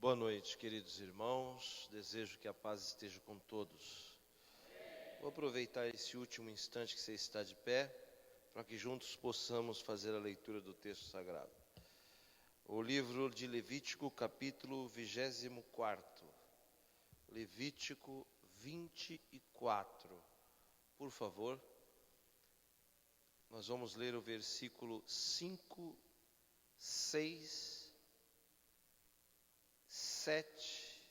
Boa noite, queridos irmãos. Desejo que a paz esteja com todos. Vou aproveitar esse último instante que você está de pé, para que juntos possamos fazer a leitura do texto sagrado. O livro de Levítico, capítulo 24. Levítico 24. Por favor, nós vamos ler o versículo 5, 6, 7,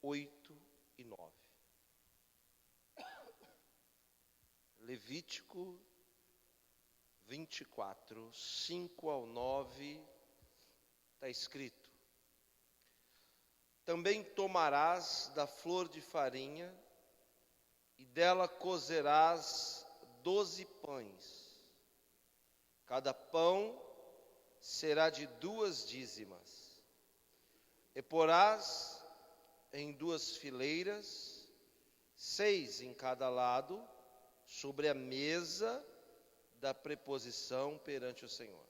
8 e 9. Levítico 24, 5 ao 9, está escrito: Também tomarás da flor de farinha, e dela cozerás 12 pães. Cada pão será de 2 dízimas. E porás em 2 fileiras, 6 em cada lado, sobre a mesa da preposição perante o Senhor.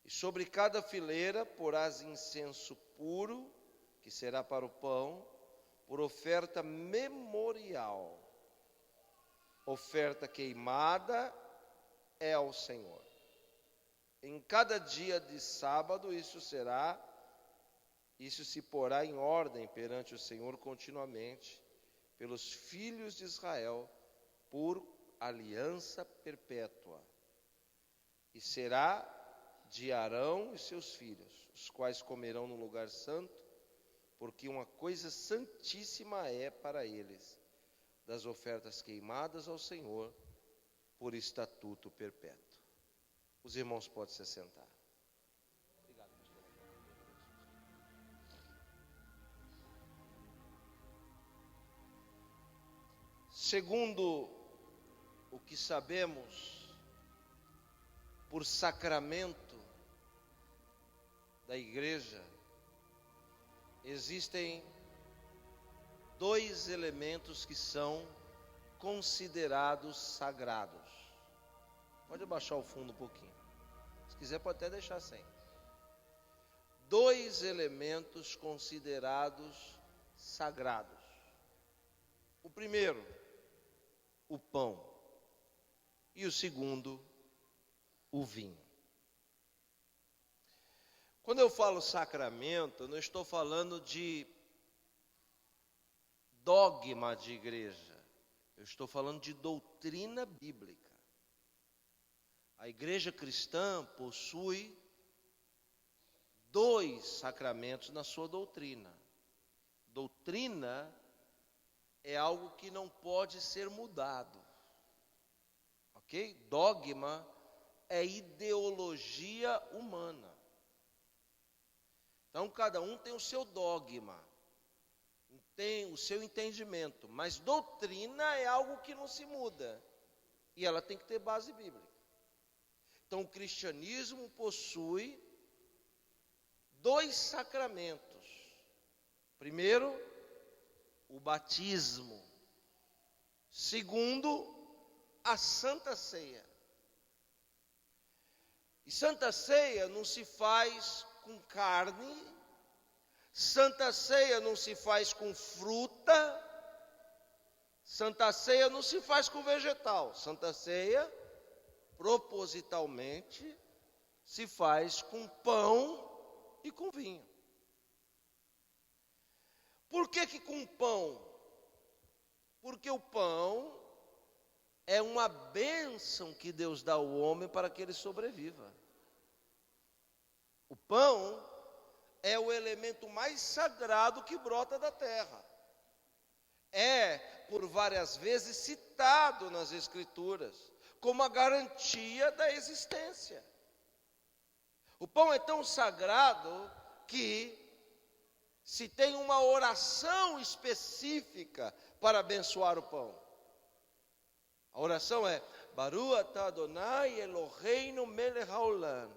E sobre cada fileira porás incenso puro, que será para o pão, por oferta memorial. Oferta queimada é ao Senhor. Em cada dia de sábado isso se porá em ordem perante o Senhor continuamente, pelos filhos de Israel, por aliança perpétua. E será de Arão e seus filhos, os quais comerão no lugar santo, porque uma coisa santíssima é para eles, das ofertas queimadas ao Senhor, por estatuto perpétuo. Os irmãos podem se assentar. Obrigado, pastor. Segundo o que sabemos, por sacramento da igreja, existem 2 elementos que são considerados sagrados. Pode abaixar o fundo um pouquinho. Se quiser pode até deixar sem. 2 elementos considerados sagrados. O primeiro, o pão. E o segundo, o vinho. Quando eu falo sacramento, eu não estou falando de dogma de igreja. Eu estou falando de doutrina bíblica. A igreja cristã possui 2 sacramentos na sua doutrina. Doutrina é algo que não pode ser mudado. Ok? Dogma é ideologia humana. Então, cada um tem o seu dogma, tem o seu entendimento, mas doutrina é algo que não se muda, e ela tem que ter base bíblica. Então, o cristianismo possui 2 sacramentos. Primeiro, o batismo. Segundo, a Santa Ceia. E Santa Ceia não se faz com carne, Santa Ceia não se faz com fruta, Santa Ceia não se faz com vegetal. Santa Ceia, propositalmente, se faz com pão e com vinho. Por que com pão? Porque o pão é uma bênção que Deus dá ao homem para que ele sobreviva. O pão é o elemento mais sagrado que brota da terra. É, por várias vezes, citado nas Escrituras como a garantia da existência. O pão é tão sagrado que se tem uma oração específica para abençoar o pão. A oração é: Baruch atah Adonai Eloheinu melech haolam,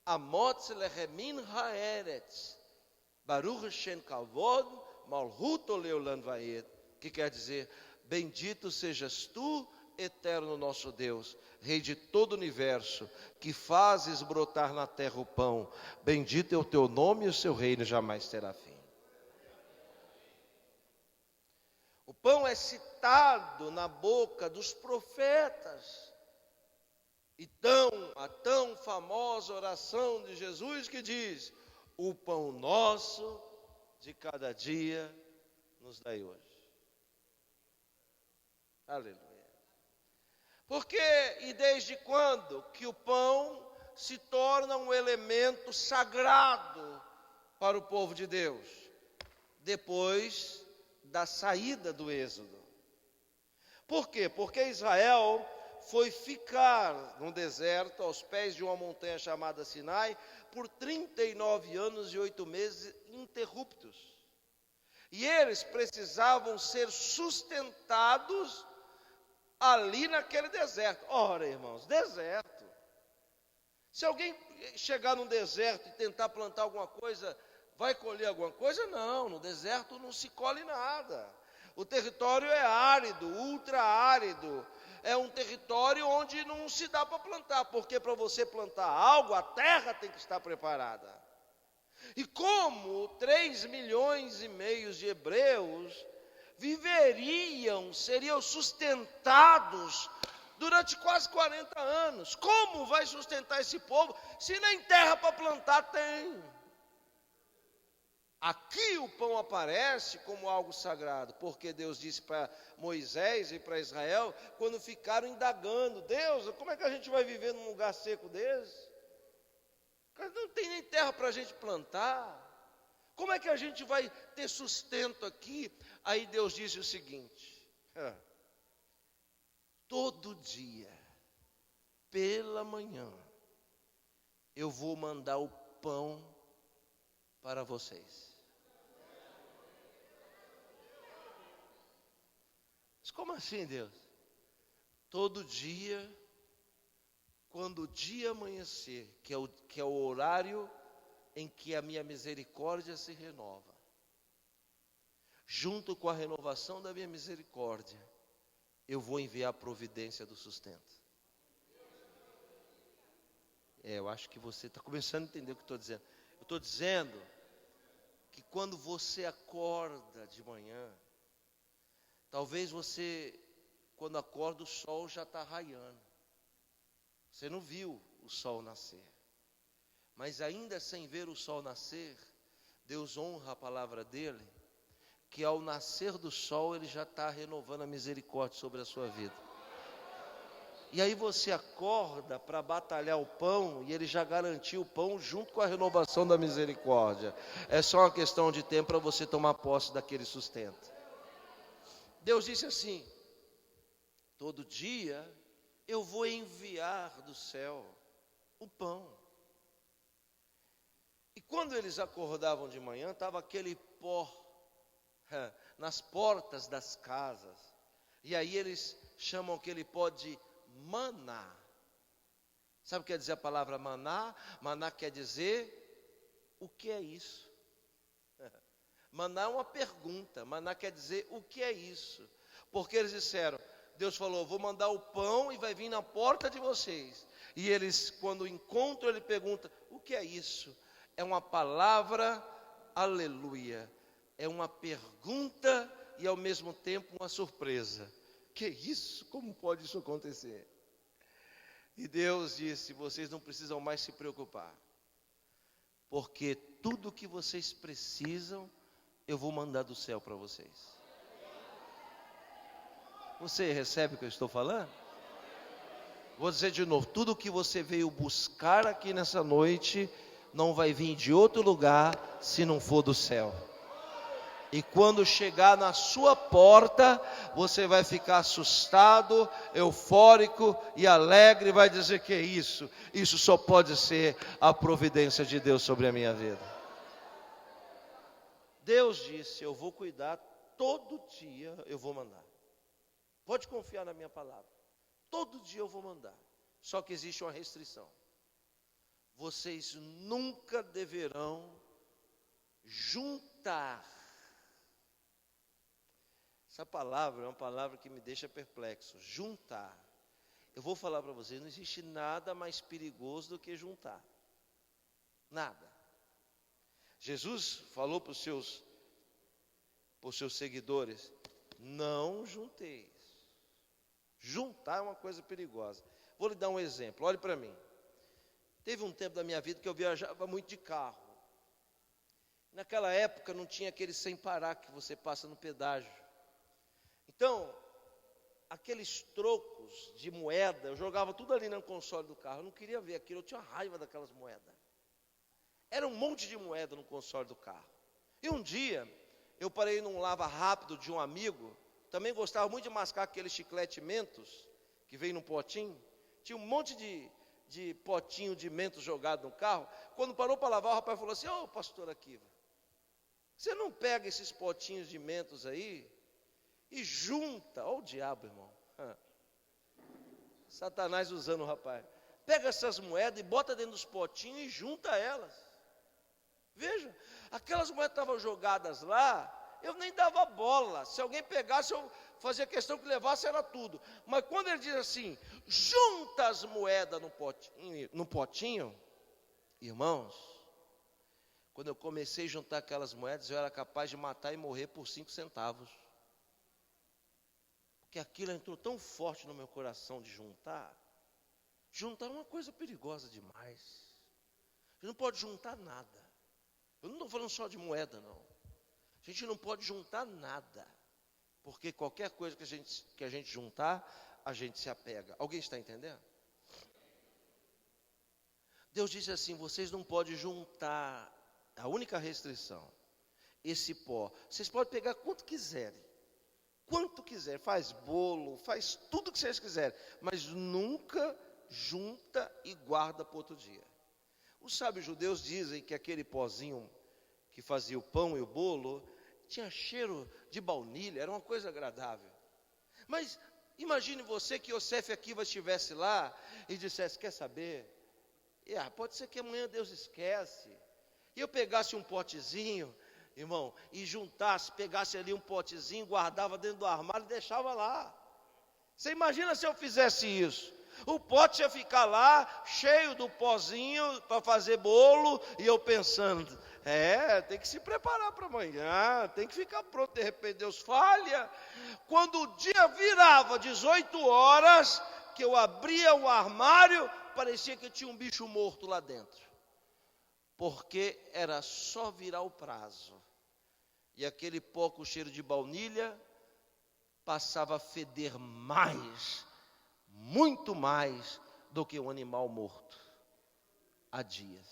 Amotz lehemin haaretz, Baruch shen kavod malhuto leolam vaed. Que quer dizer: bendito sejas tu, eterno nosso Deus, Rei de todo o universo, que fazes brotar na terra o pão, bendito é o teu nome e o seu reino jamais terá fim. O pão é citado na boca dos profetas. E a tão famosa oração de Jesus que diz: o pão nosso de cada dia nos dai hoje. Aleluia. Porque e desde quando que o pão se torna um elemento sagrado para o povo de Deus? Depois da saída do Êxodo. Por quê? Porque Israel foi ficar no deserto, aos pés de uma montanha chamada Sinai, por 39 anos e 8 meses ininterruptos. E eles precisavam ser sustentados ali naquele deserto. Ora, irmãos, deserto. Se alguém chegar num deserto e tentar plantar alguma coisa, vai colher alguma coisa? Não, no deserto não se colhe nada. O território é árido, ultra árido. É um território onde não se dá para plantar, porque para você plantar algo, a terra tem que estar preparada. E como 3,5 milhões de hebreus seriam sustentados durante quase 40 anos. Como vai sustentar esse povo se nem terra para plantar tem? Aqui o pão aparece como algo sagrado, porque Deus disse para Moisés e para Israel, quando ficaram indagando: Deus, como é que a gente vai viver num lugar seco desse? Não tem nem terra para a gente plantar. Como é que a gente vai ter sustento aqui? Aí Deus disse o seguinte: todo dia, pela manhã, eu vou mandar o pão para vocês. Mas como assim, Deus? Todo dia, quando o dia amanhecer, que é o horário em que a minha misericórdia se renova, junto com a renovação da minha misericórdia, eu vou enviar a providência do sustento. Eu acho que você está começando a entender o que eu estou dizendo. Eu estou dizendo que quando você acorda de manhã, talvez você, quando acorda, o sol já está raiando. Você não viu o sol nascer. Mas ainda sem ver o sol nascer, Deus honra a palavra dele, que ao nascer do sol, ele já está renovando a misericórdia sobre a sua vida. E aí você acorda para batalhar o pão, e ele já garantiu o pão junto com a renovação da misericórdia. É só uma questão de tempo para você tomar posse daquele sustento. Deus disse assim: todo dia eu vou enviar do céu o pão. E quando eles acordavam de manhã, estava aquele pó nas portas das casas. E aí eles chamam aquele pó de maná. Sabe o que quer dizer a palavra maná? Maná quer dizer: o que é isso? Maná é uma pergunta. Maná quer dizer: o que é isso? Porque eles disseram, Deus falou: vou mandar o pão e vai vir na porta de vocês. E eles, quando encontram, ele pergunta: o que é isso? É uma palavra, aleluia. É uma pergunta e ao mesmo tempo uma surpresa. Que isso? Como pode isso acontecer? E Deus disse: vocês não precisam mais se preocupar, porque tudo que vocês precisam, eu vou mandar do céu para vocês. Você recebe o que eu estou falando? Vou dizer de novo: tudo que você veio buscar aqui nessa noite, não vai vir de outro lugar, se não for do céu. E quando chegar na sua porta, você vai ficar assustado, eufórico e alegre, vai dizer: que é isso? Isso só pode ser a providência de Deus sobre a minha vida. Deus disse: eu vou cuidar, todo dia eu vou mandar. Pode confiar na minha palavra. Todo dia eu vou mandar. Só que existe uma restrição. Vocês nunca deverão juntar Essa palavra é uma palavra que me deixa perplexo. Juntar. Eu vou falar para vocês, não existe nada mais perigoso do que juntar. Nada. Jesus falou para os seus seguidores, não junteis. Juntar é uma coisa perigosa. Vou lhe dar um exemplo, olhe para mim. Teve um tempo da minha vida que eu viajava muito de carro. Naquela época não tinha aquele sem parar que você passa no pedágio. Então, aqueles trocos de moeda, eu jogava tudo ali no console do carro. Eu não queria ver aquilo, eu tinha raiva daquelas moedas. Era um monte de moeda no console do carro. E um dia, eu parei num lava rápido de um amigo, também gostava muito de mascar aquele chiclete Mentos, que vem num potinho. Tinha um monte de potinho de Mentos jogado no carro. Quando parou para lavar, o rapaz falou assim, ô pastor Akiva, você não pega esses potinhos de Mentos aí e junta, ó o diabo, irmão. Satanás usando o rapaz. Pega essas moedas e bota dentro dos potinhos e junta elas. Veja, aquelas moedas estavam jogadas lá, eu nem dava bola. Se alguém pegasse, eu fazia questão que levasse, era tudo. Mas quando ele diz assim, junta as moedas no potinho, irmãos, quando eu comecei a juntar aquelas moedas, eu era capaz de matar e morrer por 5 centavos. Porque aquilo entrou tão forte no meu coração de juntar. Juntar é uma coisa perigosa demais. Você não pode juntar nada. Eu não estou falando só de moeda, não. A gente não pode juntar nada. Porque qualquer coisa que a gente juntar, a gente se apega. Alguém está entendendo? Deus disse assim, vocês não podem juntar. A única restrição, esse pó. Vocês podem pegar quanto quiserem. Quanto quiser, faz bolo, faz tudo que vocês quiserem. Mas nunca junta e guarda para outro dia. Os sábios judeus dizem que aquele pozinho que fazia o pão e o bolo tinha cheiro de baunilha, era uma coisa agradável. Mas imagine você que Yosef Akiva estivesse lá e dissesse, quer saber? Pode ser que amanhã Deus esquece. E eu pegasse um potezinho, irmão, e juntasse, pegasse ali um potezinho, guardava dentro do armário e deixava lá. Você imagina se eu fizesse isso? O pote ia ficar lá, cheio do pozinho para fazer bolo, e eu pensando, tem que se preparar para amanhã, tem que ficar pronto, de repente Deus falha. Quando o dia virava 18 horas, que eu abria o armário, parecia que tinha um bicho morto lá dentro. Porque era só virar o prazo. E aquele pó com cheiro de baunilha passava a feder mais, muito mais do que um animal morto há dias.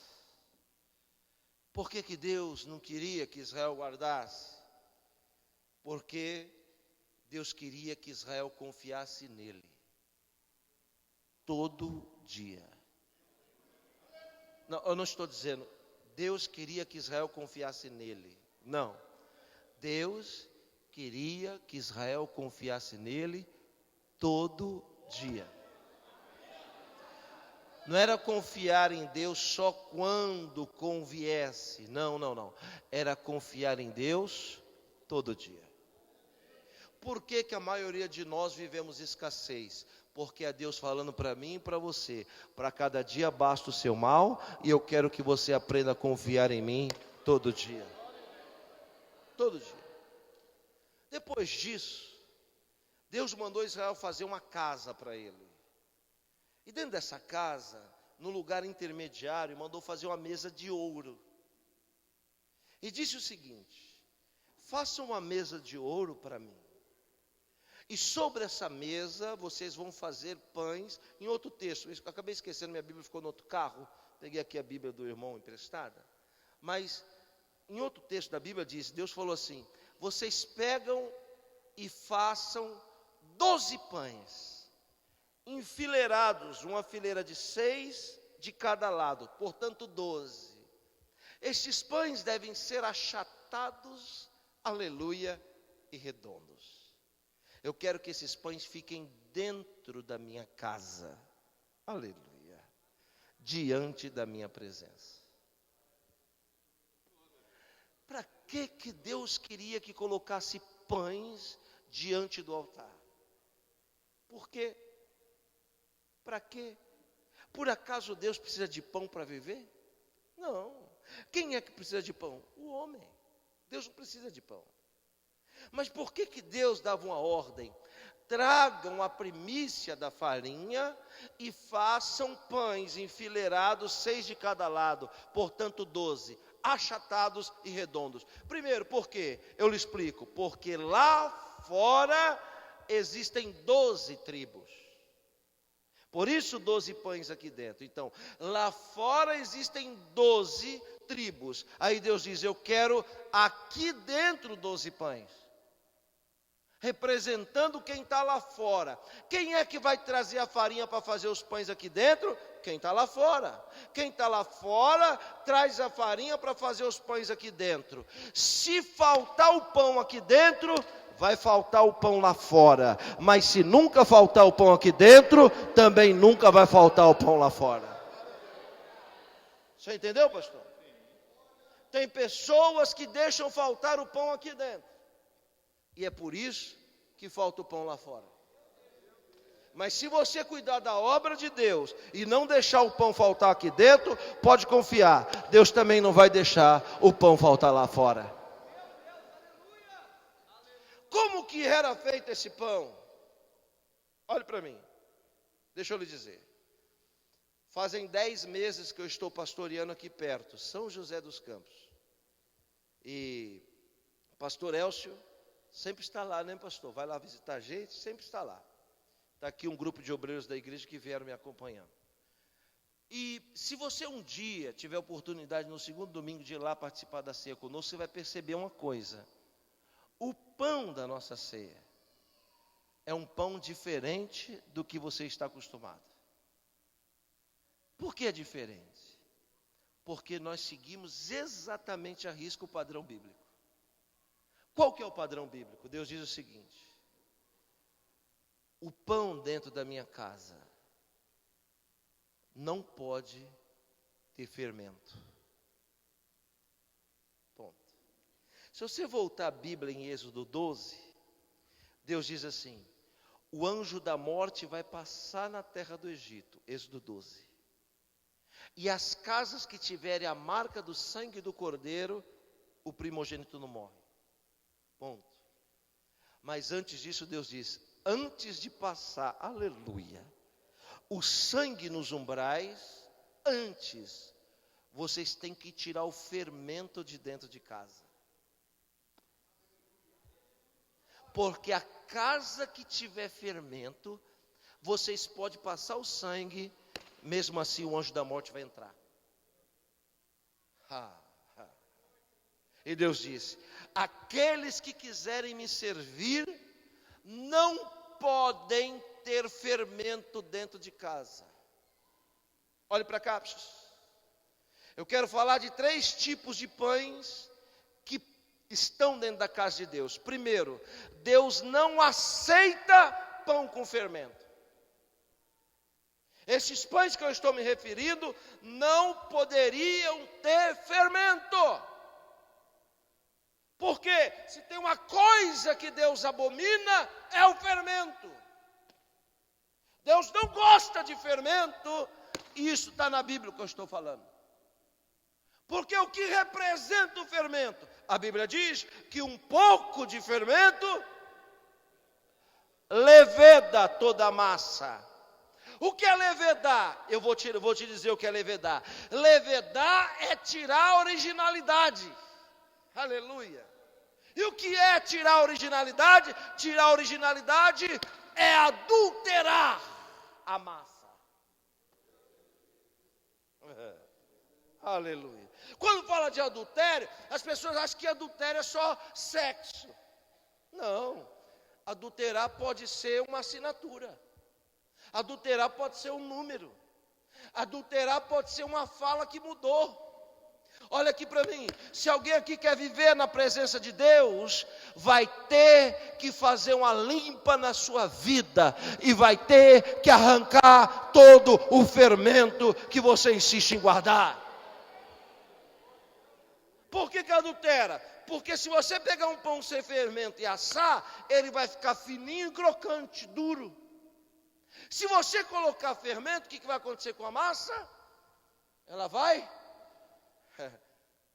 Por que Deus não queria que Israel guardasse? Porque Deus queria que Israel confiasse nele todo dia. Não, eu não estou dizendo, Deus queria que Israel confiasse nele. Não. Deus queria que Israel confiasse nele todo dia. Não era confiar em Deus só quando conviesse. Não. Era confiar em Deus todo dia. Por que a maioria de nós vivemos escassez? Porque é Deus falando para mim e para você, para cada dia basta o seu mal, e eu quero que você aprenda a confiar em mim todo dia. Todo dia. Depois disso, Deus mandou Israel fazer uma casa para ele. E dentro dessa casa, no lugar intermediário, mandou fazer uma mesa de ouro. E disse o seguinte, faça uma mesa de ouro para mim. E sobre essa mesa, vocês vão fazer pães. Em outro texto, eu acabei esquecendo, minha Bíblia ficou no outro carro. Peguei aqui a Bíblia do irmão emprestada. Mas, em outro texto da Bíblia diz, Deus falou assim, vocês pegam e façam 12 pães, enfileirados, uma fileira de 6 de cada lado, portanto 12. Estes pães devem ser achatados, aleluia, e redondos. Eu quero que esses pães fiquem dentro da minha casa, aleluia, diante da minha presença. Para que Deus queria que colocasse pães diante do altar. Por quê? Para quê? Por acaso Deus precisa de pão para viver? Não. Quem é que precisa de pão? O homem. Deus não precisa de pão. Mas por que Deus dava uma ordem? Tragam a primícia da farinha e façam pães enfileirados, 6 de cada lado, portanto 12, achatados e redondos. Primeiro, por quê? Eu lhe explico. Porque lá fora existem 12 tribos. Por isso 12 pães aqui dentro. Então, lá fora existem 12 tribos. Aí Deus diz, eu quero aqui dentro 12 pães. Representando quem está lá fora. Quem é que vai trazer a farinha para fazer os pães aqui dentro? Quem está lá fora. Quem está lá fora traz a farinha para fazer os pães aqui dentro. Se faltar o pão aqui dentro, vai faltar o pão lá fora. Mas se nunca faltar o pão aqui dentro, também nunca vai faltar o pão lá fora. Você entendeu, pastor? Tem pessoas que deixam faltar o pão aqui dentro. E é por isso que falta o pão lá fora. Mas se você cuidar da obra de Deus e não deixar o pão faltar aqui dentro, pode confiar, Deus também não vai deixar o pão faltar lá fora. Como que era feito esse pão? Olhe para mim, deixa eu lhe dizer. Fazem 10 meses que eu estou pastoreando aqui perto, São José dos Campos. E o pastor Elcio sempre está lá, né, pastor? Vai lá visitar a gente, sempre está lá. Está aqui um grupo de obreiros da igreja que vieram me acompanhando. E se você um dia tiver oportunidade no segundo domingo de ir lá participar da ceia conosco, você vai perceber uma coisa. O pão da nossa ceia é um pão diferente do que você está acostumado. Por que é diferente? Porque nós seguimos exatamente a risca o padrão bíblico. Qual que é o padrão bíblico? Deus diz o seguinte: o pão dentro da minha casa não pode ter fermento. Ponto. Se você voltar à Bíblia em Êxodo 12, Deus diz assim: o anjo da morte vai passar na terra do Egito, Êxodo 12. E as casas que tiverem a marca do sangue do cordeiro, o primogênito não morre. Ponto. Mas antes disso Deus diz, antes de passar, aleluia, o sangue nos umbrais, antes, vocês têm que tirar o fermento de dentro de casa. Porque a casa que tiver fermento, vocês podem passar o sangue, mesmo assim o anjo da morte vai entrar. E Deus disse, aqueles que quiserem me servir, não podem ter fermento dentro de casa. Olhe para cá, eu quero falar de 3 tipos de pães que estão dentro da casa de Deus. Primeiro, Deus não aceita pão com fermento. Esses pães que eu estou me referindo não poderiam ter fermento. Porque se tem uma coisa que Deus abomina, é o fermento. Deus não gosta de fermento, e isso está na Bíblia que eu estou falando. Porque o que representa o fermento? A Bíblia diz que um pouco de fermento leveda toda a massa. O que é levedar? Eu vou te dizer o que é levedar. Levedar é tirar a originalidade. Aleluia. E o que é tirar a originalidade? Tirar a originalidade é adulterar a massa. Aleluia. Quando fala de adultério, as pessoas acham que adultério é só sexo. Não. Adulterar pode ser uma assinatura. Adulterar pode ser um número. Adulterar pode ser uma fala que mudou. Olha aqui para mim, se alguém aqui quer viver na presença de Deus, vai ter que fazer uma limpa na sua vida, e vai ter que arrancar todo o fermento que você insiste em guardar. Por que adultera? Porque se você pegar um pão sem fermento e assar, ele vai ficar fininho e crocante, duro. Se você colocar fermento, o que vai acontecer com a massa? Ela vai?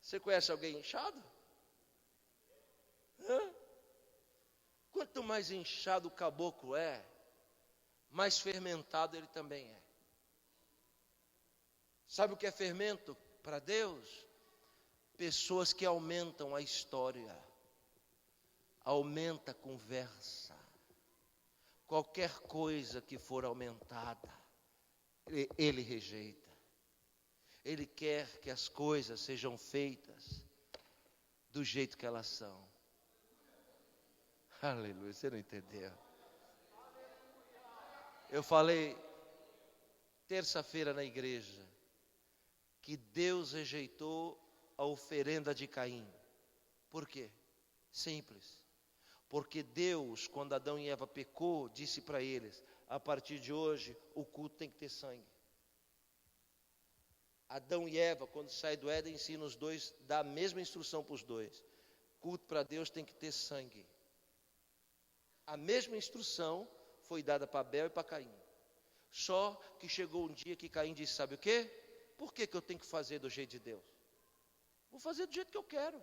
Você conhece alguém inchado? Quanto mais inchado o caboclo é, mais fermentado ele também é. Sabe o que é fermento para Deus? Pessoas que aumentam a história, aumenta a conversa. Qualquer coisa que for aumentada, ele rejeita. Ele quer que as coisas sejam feitas do jeito que elas são. Aleluia, você não entendeu? Eu falei terça-feira na igreja que Deus rejeitou a oferenda de Caim. Por quê? Simples. Porque Deus, quando Adão e Eva pecou, disse para eles: a partir de hoje o culto tem que ter sangue. Adão e Eva, quando saem do Éden, ensinam os dois, dá a mesma instrução para os dois: culto para Deus tem que ter sangue. A mesma instrução foi dada para Abel e para Caim. Só que chegou um dia que Caim disse: sabe o quê? Por que eu tenho que fazer do jeito de Deus? Vou fazer do jeito que eu quero.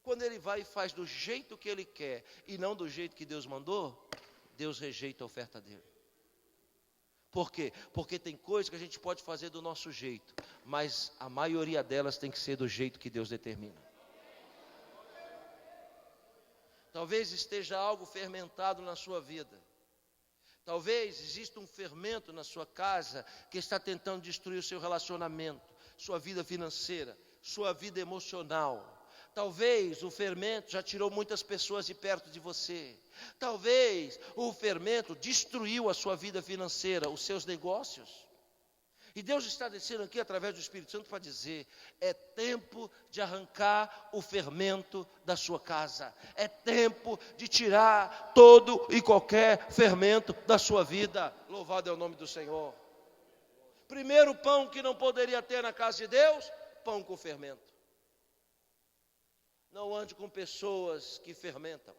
Quando ele vai e faz do jeito que ele quer e não do jeito que Deus mandou, Deus rejeita a oferta dele. Por quê? Porque tem coisas que a gente pode fazer do nosso jeito, mas a maioria delas tem que ser do jeito que Deus determina. Talvez esteja algo fermentado na sua vida. Talvez exista um fermento na sua casa que está tentando destruir o seu relacionamento, sua vida financeira, sua vida emocional. Talvez o fermento já tirou muitas pessoas de perto de você. Talvez o fermento destruiu a sua vida financeira, os seus negócios. E Deus está descendo aqui através do Espírito Santo para dizer: é tempo de arrancar o fermento da sua casa. É tempo de tirar todo e qualquer fermento da sua vida. Louvado é o nome do Senhor. Primeiro pão que não poderia ter na casa de Deus: pão com fermento. Não ande com pessoas que fermentam.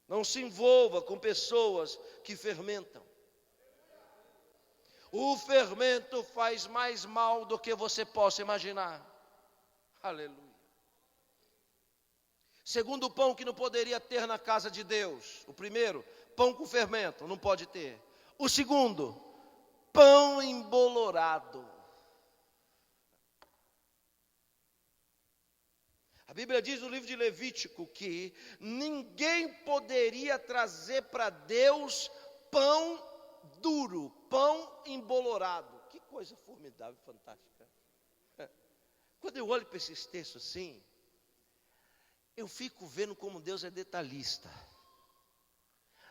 Não se envolva com pessoas que fermentam. O fermento faz mais mal do que você possa imaginar. Aleluia. Segundo pão que não poderia ter na casa de Deus. O primeiro, pão com fermento, não pode ter. O segundo, pão embolorado. A Bíblia diz no livro de Levítico que ninguém poderia trazer para Deus pão duro, pão embolorado. Que coisa formidável, fantástica. Quando eu olho para esses textos assim, eu fico vendo como Deus é detalhista.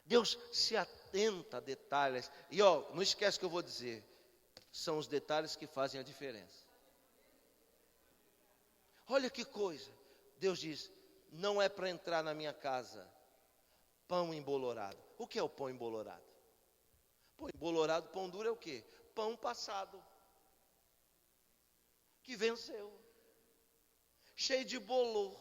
Deus se atenta a detalhes. E não esquece que eu vou dizer, são os detalhes que fazem a diferença. Olha que coisa. Deus diz: não é para entrar na minha casa pão embolorado. O que é o pão embolorado? Pão embolorado, pão duro é o quê? Pão passado, que venceu, cheio de bolor.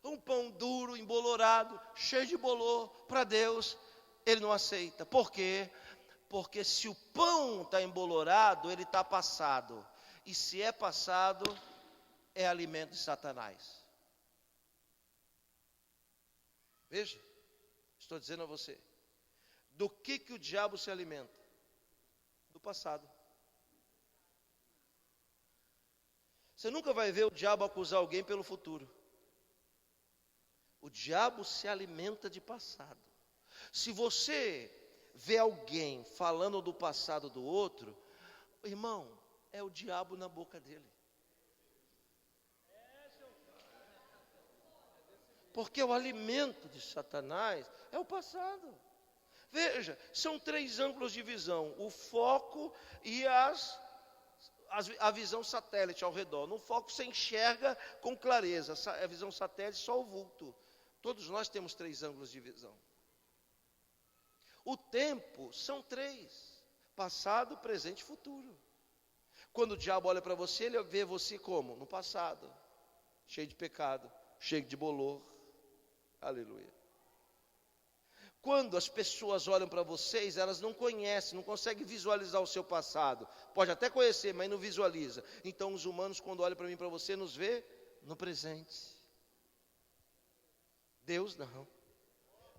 Um pão duro, embolorado, cheio de bolor, para Deus, Ele não aceita. Por quê? Porque se o pão está embolorado, ele está passado. E se é passado, é alimento de Satanás. Veja, estou dizendo a você, do que o diabo se alimenta? Do passado. Você nunca vai ver o diabo acusar alguém pelo futuro. O diabo se alimenta de passado. Se você vê alguém falando do passado do outro, irmão, é o diabo na boca dele. Porque o alimento de Satanás é o passado. Veja, são 3 ângulos de visão: o foco e a visão satélite ao redor. No foco você enxerga com clareza, a visão satélite só o vulto. Todos nós temos 3 ângulos de visão. O tempo são 3: passado, presente e futuro. Quando o diabo olha para você, ele vê você como? No passado, cheio de pecado, cheio de bolor. Aleluia. Quando as pessoas olham para vocês, elas não conhecem, não conseguem visualizar o seu passado. Pode até conhecer, mas não visualiza. Então os humanos, quando olham para mim e para você, nos vê no presente. Deus não.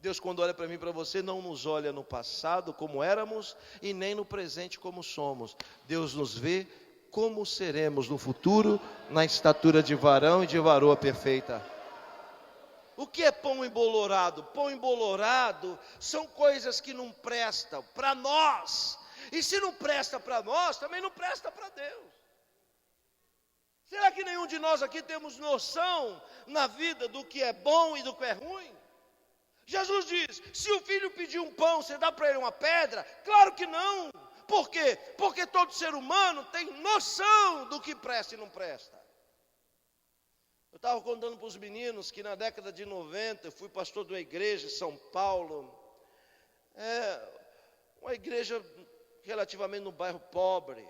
Deus, quando olha para mim e para você, não nos olha no passado como éramos e nem no presente como somos. Deus nos vê como seremos no futuro, na estatura de varão e de varoa perfeita. O que é pão embolorado? Pão embolorado são coisas que não prestam para nós. E se não presta para nós, também não presta para Deus. Será que nenhum de nós aqui temos noção na vida do que é bom e do que é ruim? Jesus diz, se o filho pedir um pão, você dá para ele uma pedra? Claro que não. Por quê? Porque todo ser humano tem noção do que presta e não presta. Eu estava contando para os meninos que na década de 90, eu fui pastor de uma igreja em São Paulo. Uma igreja relativamente no bairro pobre.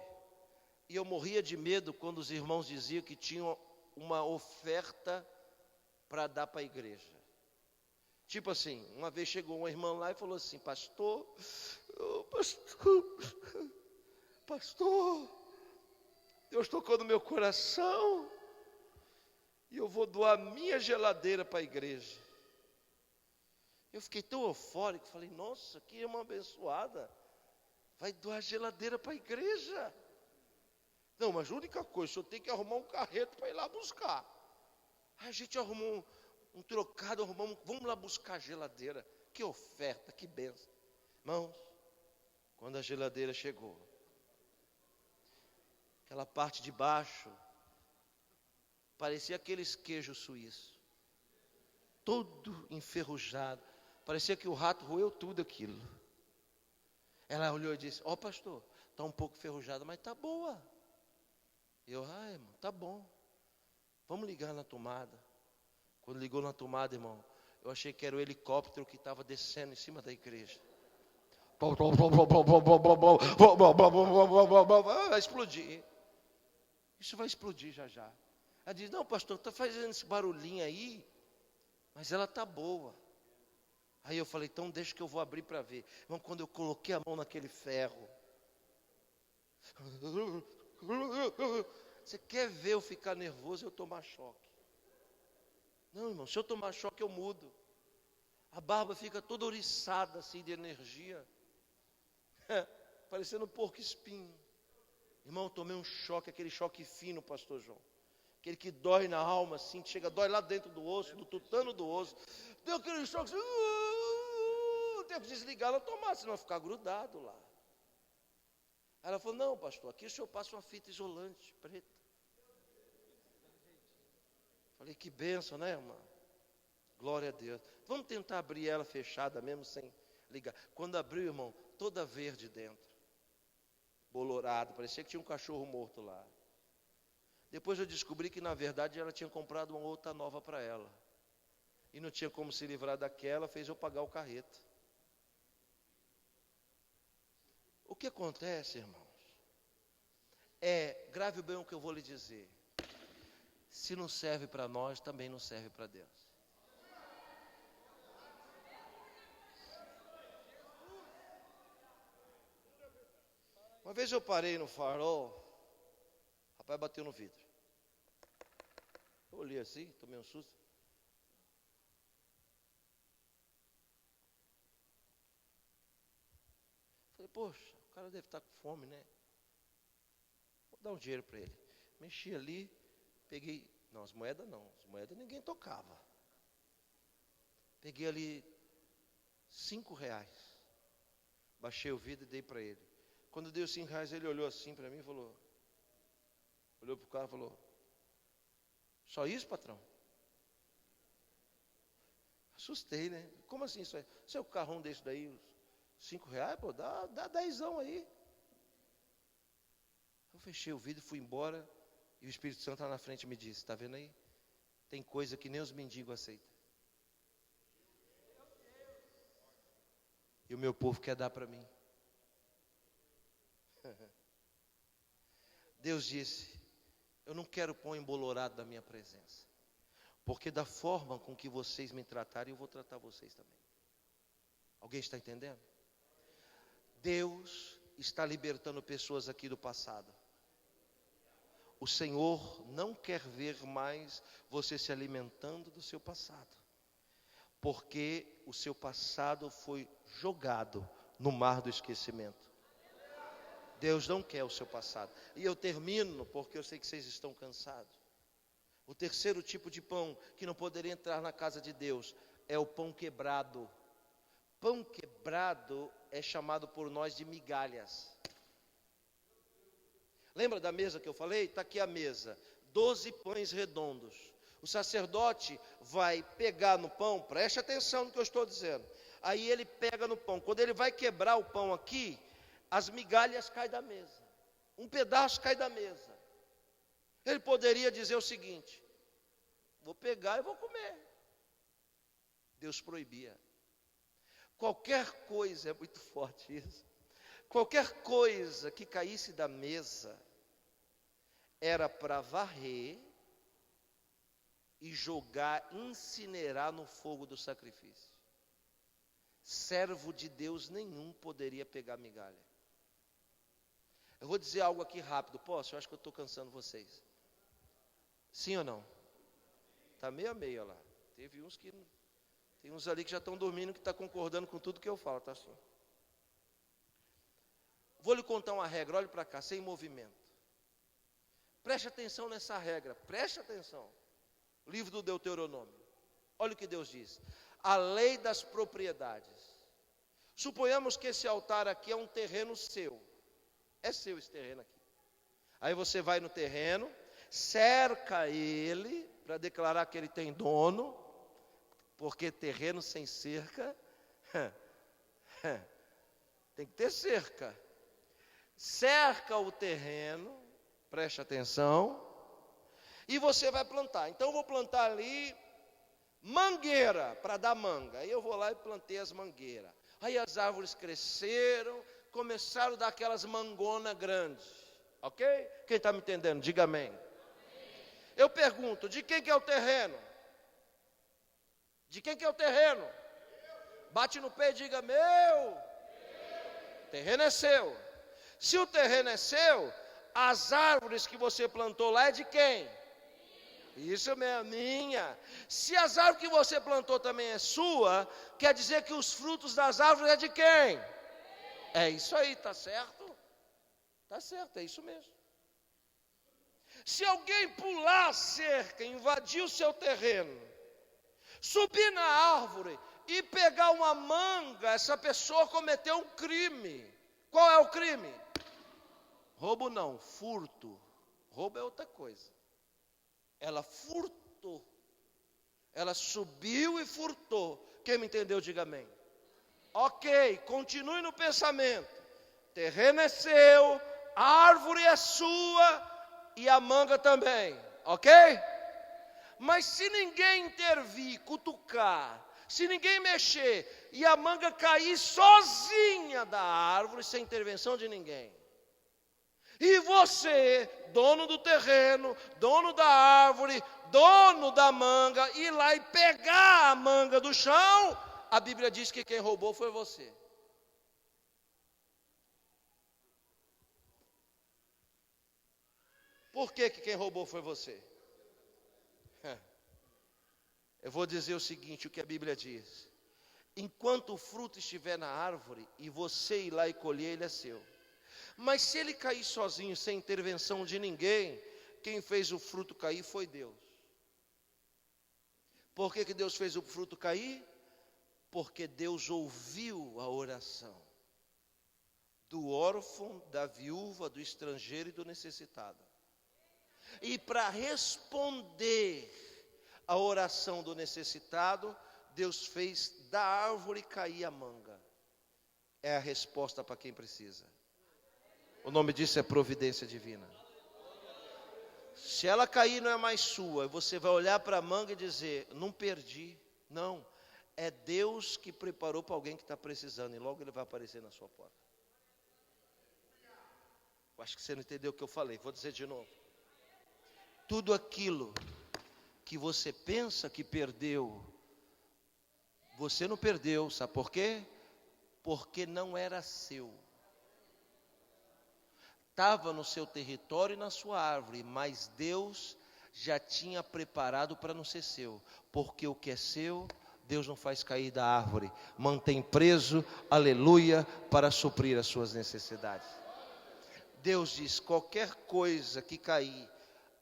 E eu morria de medo quando os irmãos diziam que tinham uma oferta para dar para a igreja. Tipo assim, uma vez chegou uma irmã lá e falou assim, pastor, Deus tocou no meu coração e eu vou doar minha geladeira para a igreja. Eu fiquei tão eufórico, falei, nossa, que irmã abençoada, vai doar geladeira para a igreja. Não, mas a única coisa, o senhor tem que arrumar um carreto para ir lá buscar. Aí a gente arrumou um trocado, vamos lá buscar a geladeira. Que oferta, que bênção. Irmãos, quando a geladeira chegou, aquela parte de baixo, parecia aqueles queijos suíços, todo enferrujado, parecia que o rato roeu tudo aquilo. Ela olhou e disse, ó pastor, está um pouco enferrujada, mas está boa. Eu, irmão, tá bom, vamos ligar na tomada. Quando ligou na tomada, irmão, eu achei que era o helicóptero que estava descendo em cima da igreja. Vai explodir. Isso vai explodir já já. Ela diz, não pastor, está fazendo esse barulhinho aí, mas ela está boa. Aí eu falei, então deixa que eu vou abrir para ver. Irmão, quando eu coloquei a mão naquele ferro, você quer ver eu ficar nervoso e eu tomar choque? Não, irmão, se eu tomar choque eu mudo. A barba fica toda ouriçada assim de energia. Parecendo um porco espinho. Irmão, eu tomei um choque, aquele choque fino, pastor João. Aquele que dói na alma assim, dói lá dentro do osso, do tutano do osso. Deu aquele choque assim, teve que desligar ela tomar, senão vai ficar grudado lá. Ela falou, não pastor, aqui o senhor passa uma fita isolante preta. Falei, que bênção, né, irmã? Glória a Deus. Vamos tentar abrir ela fechada mesmo, sem ligar. Quando abriu, irmão, toda verde dentro. Bolorado, parecia que tinha um cachorro morto lá. Depois eu descobri que, na verdade, ela tinha comprado uma outra nova para ela. E não tinha como se livrar daquela, fez eu pagar o carreto. O que acontece, irmãos? Grave bem o que eu vou lhe dizer. Se não serve para nós, também não serve para Deus. Uma vez eu parei no farol, o rapaz bateu no vidro. Eu olhei assim, tomei um susto. Falei, poxa, o cara deve estar com fome, né? Vou dar um dinheiro para ele. Mexi ali, peguei, não, as moedas ninguém tocava. Peguei ali R$5. Baixei o vidro e dei para ele. Quando dei os R$5, ele olhou assim para mim e falou, olhou para o cara e falou, só isso, patrão? Assustei, né? Como assim isso aí? Seu carrão desse daí, os R$5, pô, dá 10 aí. Eu fechei o vidro, fui embora. E o Espírito Santo lá na frente me disse, está vendo aí? Tem coisa que nem os mendigos aceitam. E o meu povo quer dar para mim. Deus disse: eu não quero pão embolorado da minha presença, porque da forma com que vocês me tratarem, eu vou tratar vocês também. Alguém está entendendo? Deus está libertando pessoas aqui do passado. O Senhor não quer ver mais você se alimentando do seu passado, porque o seu passado foi jogado no mar do esquecimento. Deus não quer o seu passado. E eu termino, porque eu sei que vocês estão cansados. O terceiro tipo de pão que não poderia entrar na casa de Deus é o pão quebrado. Pão quebrado é chamado por nós de migalhas. Lembra da mesa que eu falei? Está aqui a mesa, 12 pães redondos. O sacerdote vai pegar no pão, preste atenção no que eu estou dizendo. Aí ele pega no pão, quando ele vai quebrar o pão aqui, as migalhas caem da mesa, um pedaço cai da mesa. Ele poderia dizer o seguinte: vou pegar e vou comer. Deus proibia. Qualquer coisa, é muito forte isso, qualquer coisa que caísse da mesa, era para varrer e jogar, incinerar no fogo do sacrifício. Servo de Deus nenhum poderia pegar migalha. Eu vou dizer algo aqui rápido, posso? Eu acho que eu estou cansando vocês. Sim ou não? Está meio a meio lá. Tem uns ali que já estão dormindo, que estão concordando com tudo que eu falo, tá assim. Vou lhe contar uma regra, olhe para cá, sem movimento. Preste atenção nessa regra, preste atenção. Livro do Deuteronômio. Olha o que Deus diz. A lei das propriedades. Suponhamos que esse altar aqui é um terreno seu. É seu esse terreno aqui. Aí você vai no terreno, cerca ele, para declarar que ele tem dono, porque terreno sem cerca, tem que ter cerca. Cerca o terreno, preste atenção, e você vai plantar. Então eu vou plantar ali mangueira para dar manga. Aí eu vou lá e plantei as mangueiras. Aí as árvores cresceram, começaram a dar aquelas mangonas grandes. Ok? Quem está me entendendo? Diga amém. Eu pergunto, de quem que é o terreno? De quem que é o terreno? Bate no pé e diga, meu. O terreno é seu. Se o terreno é seu, as árvores que você plantou lá é de quem? Isso mesmo, minha. Se as árvores que você plantou também é sua, quer dizer que os frutos das árvores é de quem? É isso aí, tá certo? Tá certo, é isso mesmo. Se alguém pular a cerca, invadir o seu terreno, subir na árvore e pegar uma manga, essa pessoa cometeu um crime. Qual é o crime? Roubo não, furto. Roubo é outra coisa. Ela furtou. Ela subiu e furtou. Quem me entendeu, diga amém. Ok, continue no pensamento. Terreno é seu, a árvore é sua e a manga também. Ok? Mas se ninguém intervir, cutucar, se ninguém mexer e a manga cair sozinha da árvore, sem intervenção de ninguém, e você, dono do terreno, dono da árvore, dono da manga, ir lá e pegar a manga do chão, a Bíblia diz que quem roubou foi você. Por que quem roubou foi você? Eu vou dizer o seguinte, o que a Bíblia diz. Enquanto o fruto estiver na árvore e você ir lá e colher, ele é seu. Mas se ele cair sozinho, sem intervenção de ninguém, quem fez o fruto cair foi Deus. Por que Deus fez o fruto cair? Porque Deus ouviu a oração do órfão, da viúva, do estrangeiro e do necessitado. E para responder a oração do necessitado, Deus fez da árvore cair a manga. É a resposta para quem precisa. O nome disso é providência divina. Se ela cair não é mais sua, você vai olhar para a manga e dizer, não perdi. Não, é Deus que preparou para alguém que está precisando, e logo ele vai aparecer na sua porta. Acho que você não entendeu o que eu falei, vou dizer de novo. Tudo aquilo que você pensa que perdeu, você não perdeu, sabe por quê? Porque não era seu. Estava no seu território e na sua árvore, mas Deus já tinha preparado para não ser seu, porque o que é seu, Deus não faz cair da árvore, mantém preso, aleluia, para suprir as suas necessidades. Deus diz, qualquer coisa que cair,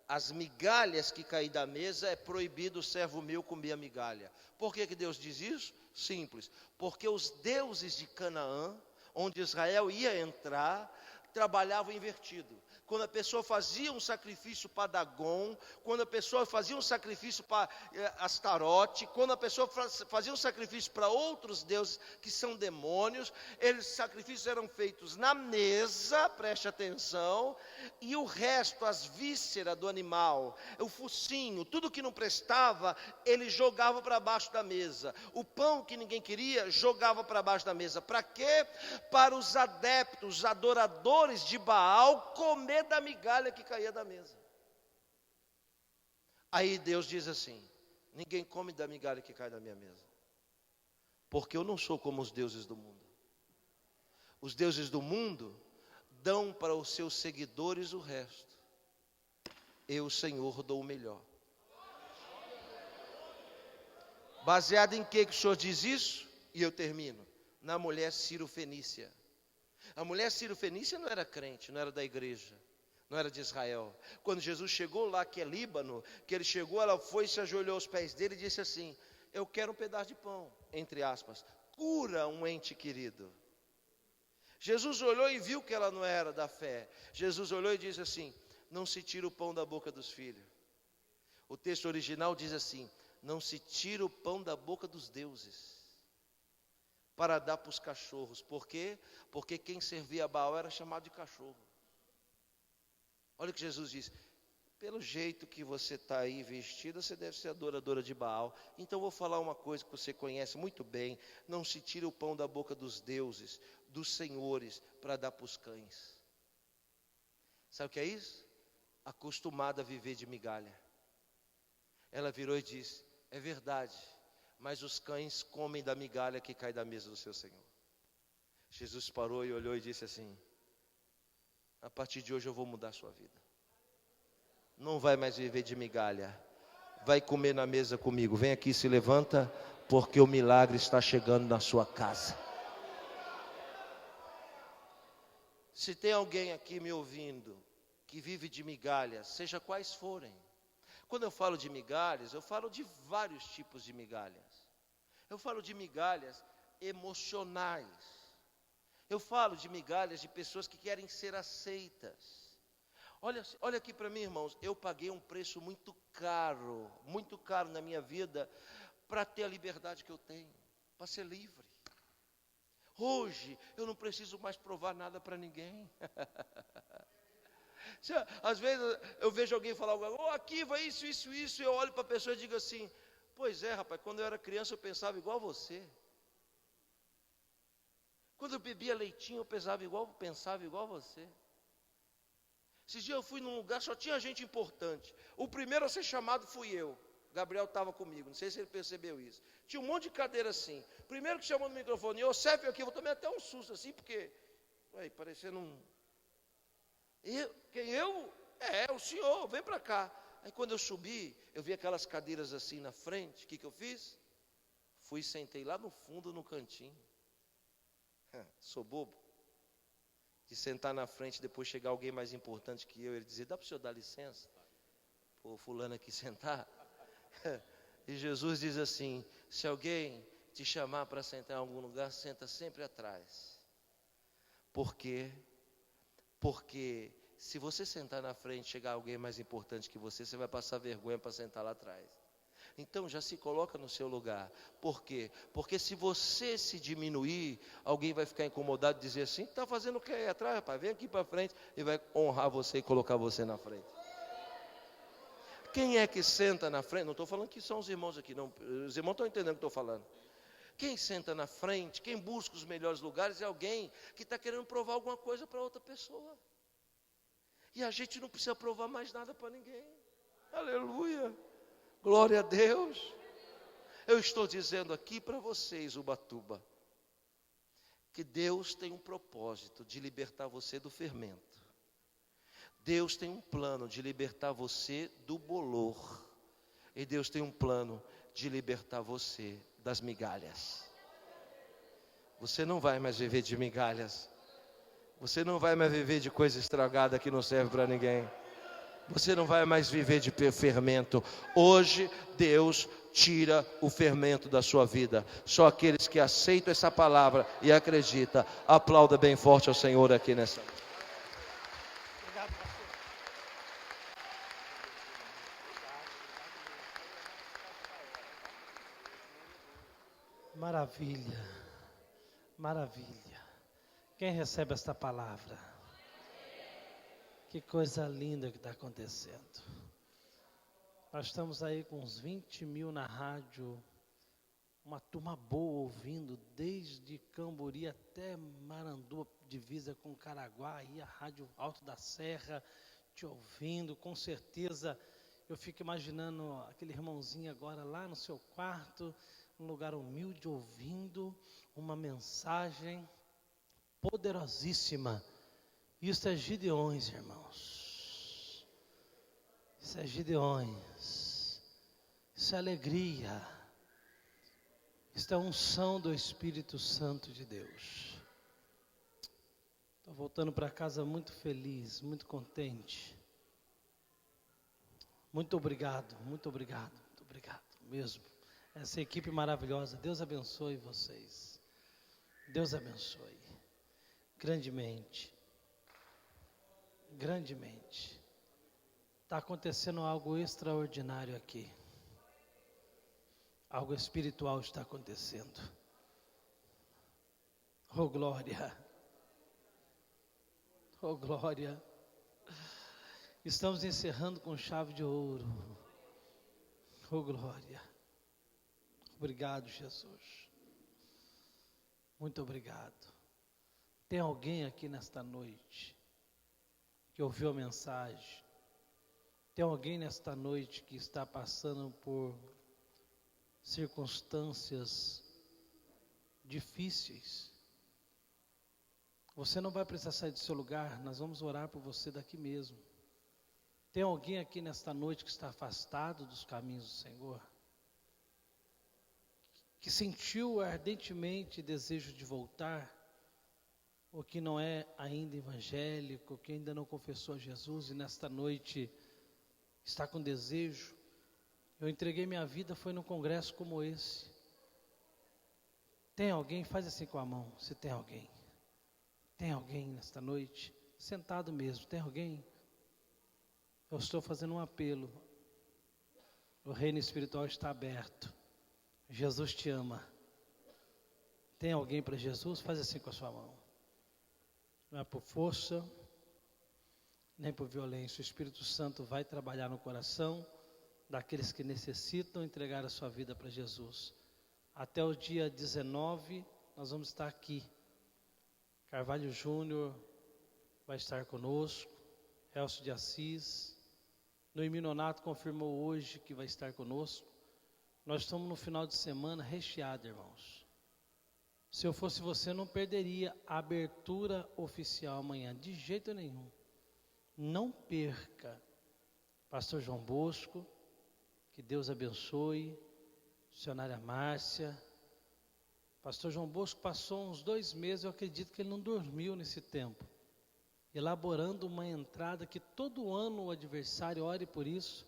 as migalhas que cair da mesa, é proibido o servo meu comer a migalha. Por que Deus diz isso? Simples, porque os deuses de Canaã, onde Israel ia entrar, trabalhavam invertido. Quando a pessoa fazia um sacrifício para Dagon, quando a pessoa fazia um sacrifício para Astarote, quando a pessoa fazia um sacrifício para outros deuses que são demônios, esses sacrifícios eram feitos na mesa, preste atenção, e o resto, as vísceras do animal, o focinho, tudo que não prestava, ele jogava para baixo da mesa. O pão que ninguém queria, jogava para baixo da mesa. Para quê? Para os adeptos, os adoradores de Baal comer da migalha que caía da mesa. Aí Deus diz assim, ninguém come da migalha que cai da minha mesa, porque eu não sou como os deuses do mundo. Os deuses do mundo dão para os seus seguidores o resto. Eu, o Senhor, dou o melhor. Baseado em que o Senhor diz isso? E eu termino. Na mulher Ciro-Fenícia. A mulher Ciro-Fenícia não era crente, não era da igreja, não era de Israel. Quando Jesus chegou lá, que é Líbano, que ele chegou, ela foi e se ajoelhou aos pés dele e disse assim, eu quero um pedaço de pão, entre aspas, cura um ente querido. Jesus olhou e viu que ela não era da fé. Jesus olhou e disse assim, não se tira o pão da boca dos filhos. O texto original diz assim, não se tira o pão da boca dos deuses, para dar para os cachorros. Por quê? Porque quem servia a Baal era chamado de cachorro. Olha o que Jesus diz, pelo jeito que você está aí vestida, você deve ser adoradora de Baal. Então eu vou falar uma coisa que você conhece muito bem, não se tira o pão da boca dos deuses, dos senhores, para dar para os cães. Sabe o que é isso? Acostumada a viver de migalha. Ela virou e disse, é verdade, mas os cães comem da migalha que cai da mesa do seu Senhor. Jesus parou e olhou e disse assim, a partir de hoje eu vou mudar a sua vida. Não vai mais viver de migalha, vai comer na mesa comigo. Vem aqui, se levanta, porque o milagre está chegando na sua casa. Se tem alguém aqui me ouvindo que vive de migalhas, seja quais forem. Quando eu falo de migalhas, eu falo de vários tipos de migalhas. Eu falo de migalhas emocionais. Eu falo de migalhas de pessoas que querem ser aceitas. Olha aqui para mim, irmãos, eu paguei um preço muito caro na minha vida, para ter a liberdade que eu tenho, para ser livre. Hoje, eu não preciso mais provar nada para ninguém. Às vezes, eu vejo alguém falar algo, aqui vai isso, e eu olho para a pessoa e digo assim, pois é, rapaz, quando eu era criança eu pensava igual a você. Quando eu bebia leitinho eu pensava igual a você. Esses dias eu fui num lugar, só tinha gente importante. O primeiro a ser chamado fui eu. Gabriel estava comigo, não sei se ele percebeu isso. Tinha um monte de cadeira assim. Primeiro que chamou no microfone, eu serve aqui, eu tomei até um susto assim, porque, parecendo um... o senhor, vem para cá. Aí quando eu subi, eu vi aquelas cadeiras assim na frente, o que eu fiz? Fui e sentei lá no fundo, no cantinho. Sou bobo. De sentar na frente, depois chegar alguém mais importante que eu, ele dizer, dá para o senhor dar licença? Pô, fulano aqui sentar. E Jesus diz assim, se alguém te chamar para sentar em algum lugar, senta sempre atrás. Por quê? Porque se você sentar na frente, chegar alguém mais importante que você vai passar vergonha para sentar lá atrás. Então já se coloca no seu lugar. Por quê? Porque se você se diminuir, alguém vai ficar incomodado e dizer assim, está fazendo o que aí atrás, rapaz? Vem aqui para frente, e vai honrar você e colocar você na frente. Quem é que senta na frente? Não estou falando que são os irmãos aqui, não. Os irmãos estão entendendo o que estou falando. Quem senta na frente, quem busca os melhores lugares é alguém que está querendo provar alguma coisa para outra pessoa. E a gente não precisa provar mais nada para ninguém. Aleluia. Glória a Deus. Eu estou dizendo aqui para vocês, Ubatuba, que Deus tem um propósito de libertar você do fermento. Deus tem um plano de libertar você do bolor. E Deus tem um plano de libertar você das migalhas. Você não vai mais viver de migalhas. Você não vai mais viver de coisa estragada que não serve para ninguém. Você não vai mais viver de fermento. Hoje Deus tira o fermento da sua vida. Só aqueles que aceitam essa palavra e acreditam, aplauda bem forte ao Senhor aqui nessa. Obrigado, pastor. Maravilha, maravilha. Quem recebe esta palavra? Que coisa linda que está acontecendo. Nós estamos aí com uns 20 mil na rádio, uma turma boa ouvindo, desde Cambori até Maranduba, divisa com Caraguá, aí a Rádio Alto da Serra, te ouvindo, com certeza. Eu fico imaginando aquele irmãozinho agora lá no seu quarto, num lugar humilde, ouvindo uma mensagem poderosíssima. Isso é Gideões, irmãos. Isso é Gideões. Isso é alegria. Isso é unção do Espírito Santo de Deus. Estou voltando para casa muito feliz, muito contente. Muito obrigado, muito obrigado, muito obrigado mesmo. Essa equipe maravilhosa, Deus abençoe vocês. Deus abençoe. Grandemente. Grandemente. Está acontecendo algo extraordinário aqui. Algo espiritual está acontecendo. Oh glória. Oh glória. Estamos encerrando com chave de ouro. Oh glória. Obrigado, Jesus. Muito obrigado. Tem alguém aqui nesta noite que ouviu a mensagem? Tem alguém nesta noite que está passando por circunstâncias difíceis? Você não vai precisar sair do seu lugar, nós vamos orar por você daqui mesmo. Tem alguém aqui nesta noite que está afastado dos caminhos do Senhor? Que sentiu ardentemente desejo de voltar? Ou que não é ainda evangélico, que ainda não confessou a Jesus e nesta noite está com desejo? Eu entreguei minha vida, foi num congresso como esse. Tem alguém? Faz assim com a mão, se tem alguém. Tem alguém nesta noite? Sentado mesmo, tem alguém? Eu estou fazendo um apelo. O reino espiritual está aberto. Jesus te ama. Tem alguém para Jesus? Faz assim com a sua mão. Não é por força, nem por violência. O Espírito Santo vai trabalhar no coração daqueles que necessitam entregar a sua vida para Jesus. Até o dia 19, nós vamos estar aqui. Carvalho Júnior vai estar conosco. Elcio de Assis. Noemi Nonato confirmou hoje que vai estar conosco. Nós estamos no final de semana recheado, irmãos. Se eu fosse você, não perderia a abertura oficial amanhã, de jeito nenhum. Não perca. Pastor João Bosco, que Deus abençoe. Missionária Márcia. Pastor João Bosco passou uns 2 meses, eu acredito que ele não dormiu nesse tempo, elaborando uma entrada que todo ano o adversário, ore por isso,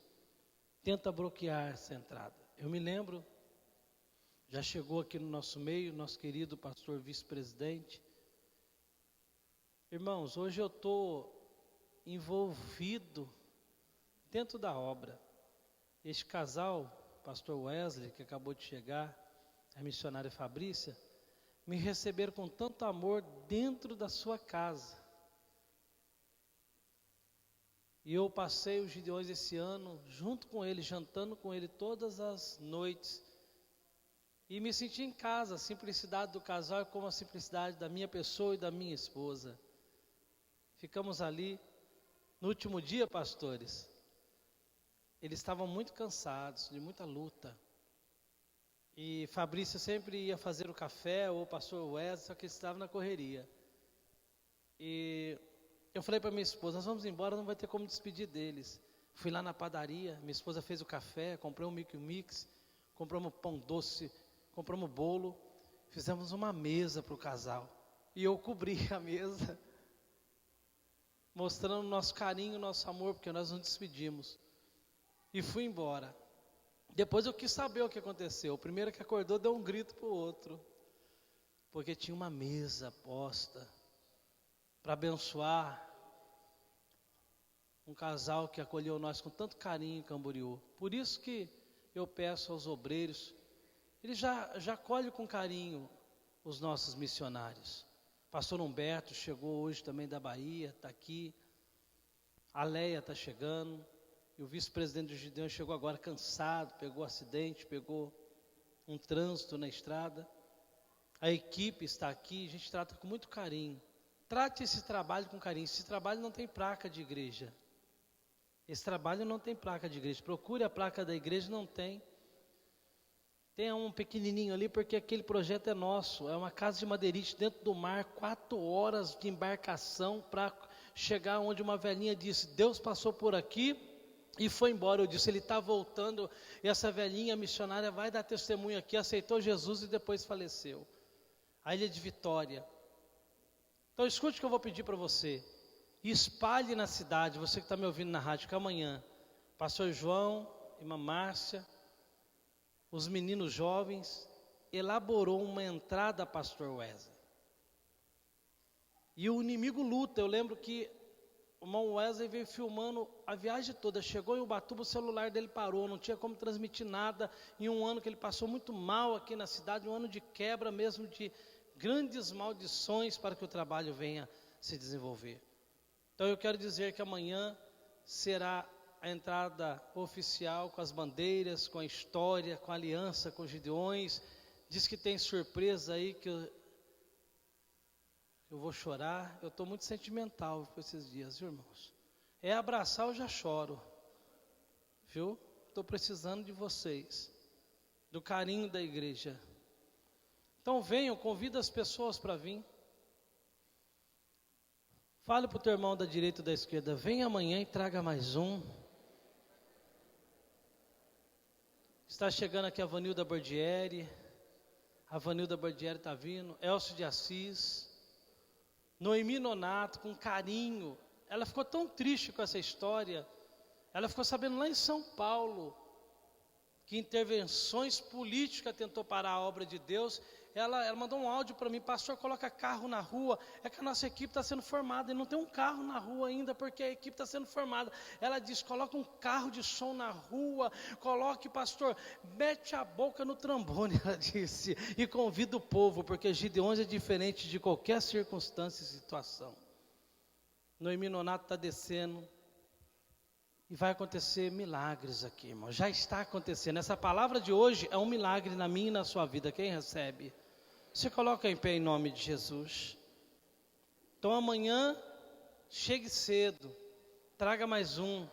tenta bloquear essa entrada. Eu me lembro, já chegou aqui no nosso meio, nosso querido pastor vice-presidente. Irmãos, hoje eu estou envolvido dentro da obra. Este casal, pastor Wesley, que acabou de chegar, a missionária Fabrícia, me receberam com tanto amor dentro da sua casa. E eu passei os Gideões esse ano, junto com ele, jantando com ele todas as noites. E me senti em casa, a simplicidade do casal como a simplicidade da minha pessoa e da minha esposa. Ficamos ali, No último dia, pastores, eles estavam muito cansados, de muita luta. E Fabrício sempre ia fazer o café, ou o pastor Wesley, só que eles estavam na correria. E eu falei para minha esposa, nós vamos embora, não vai ter como despedir deles. Fui lá na padaria, minha esposa fez o café, comprei um Milk Mix, compramos pão doce, compramos bolo, fizemos uma mesa para o casal. E eu cobri a mesa, mostrando o nosso carinho, o nosso amor, porque nós nos despedimos. E fui embora. Depois eu quis saber o que aconteceu. O primeiro que acordou deu um grito para o outro, porque tinha uma mesa posta para abençoar um casal que acolheu nós com tanto carinho em Camboriú. Por isso que eu peço aos obreiros, eles já acolhem com carinho os nossos missionários. Pastor Humberto chegou hoje também da Bahia, está aqui. A Leia está chegando. E o vice-presidente do Gideão chegou agora cansado, pegou acidente, pegou um trânsito na estrada. A equipe está aqui, a gente trata com muito carinho. Trate esse trabalho com carinho. Esse trabalho não tem placa de igreja. Esse trabalho não tem placa de igreja. Procure a placa da igreja, não tem. Tem um pequenininho ali, porque aquele projeto é nosso. É uma casa de madeirite dentro do mar, 4 horas de embarcação para chegar onde uma velhinha disse, Deus passou por aqui e foi embora. Eu disse, ele está voltando, e essa velhinha missionária vai dar testemunho aqui, aceitou Jesus e depois faleceu. A Ilha de Vitória. Então escute o que eu vou pedir para você. Espalhe na cidade, você que está me ouvindo na rádio, que amanhã, pastor João, irmã Márcia, os meninos jovens, elaborou uma entrada a pastor Wesley. E o inimigo luta. Eu lembro que o irmão Wesley veio filmando a viagem toda, chegou em Ubatuba, o celular dele parou, não tinha como transmitir nada, em um ano que ele passou muito mal aqui na cidade, um ano de quebra mesmo, de grandes maldições para que o trabalho venha se desenvolver. Então eu quero dizer que amanhã será a entrada oficial com as bandeiras, com a história, com a aliança, com os Gideões. Diz que tem surpresa aí que eu vou chorar. Eu estou muito sentimental por esses dias, viu, irmãos? É abraçar, eu já choro, viu? Estou precisando de vocês, do carinho da igreja. Então venham, convida as pessoas para vir. Fale para o teu irmão da direita ou da esquerda, vem amanhã e traga mais um. Está chegando aqui a Vanilda Bordieri. A Vanilda Bordieri está vindo. Elcio de Assis. Noemi Nonato, com carinho. Ela ficou tão triste com essa história. Ela ficou sabendo lá em São Paulo que intervenções políticas tentou parar a obra de Deus. Ela mandou um áudio para mim, pastor, coloca carro na rua, é que a nossa equipe está sendo formada, e não tem um carro na rua ainda, porque a equipe está sendo formada. Ela disse, coloca um carro de som na rua, coloque, pastor, mete a boca no trombone, ela disse, e convida o povo, porque Gideões é diferente de qualquer circunstância e situação. Noemi Nonato está descendo, e vai acontecer milagres aqui, irmão. Já está acontecendo. Essa palavra de hoje é um milagre na minha e na sua vida. Quem recebe? Você coloca em pé em nome de Jesus. Então amanhã, chegue cedo. Traga mais um.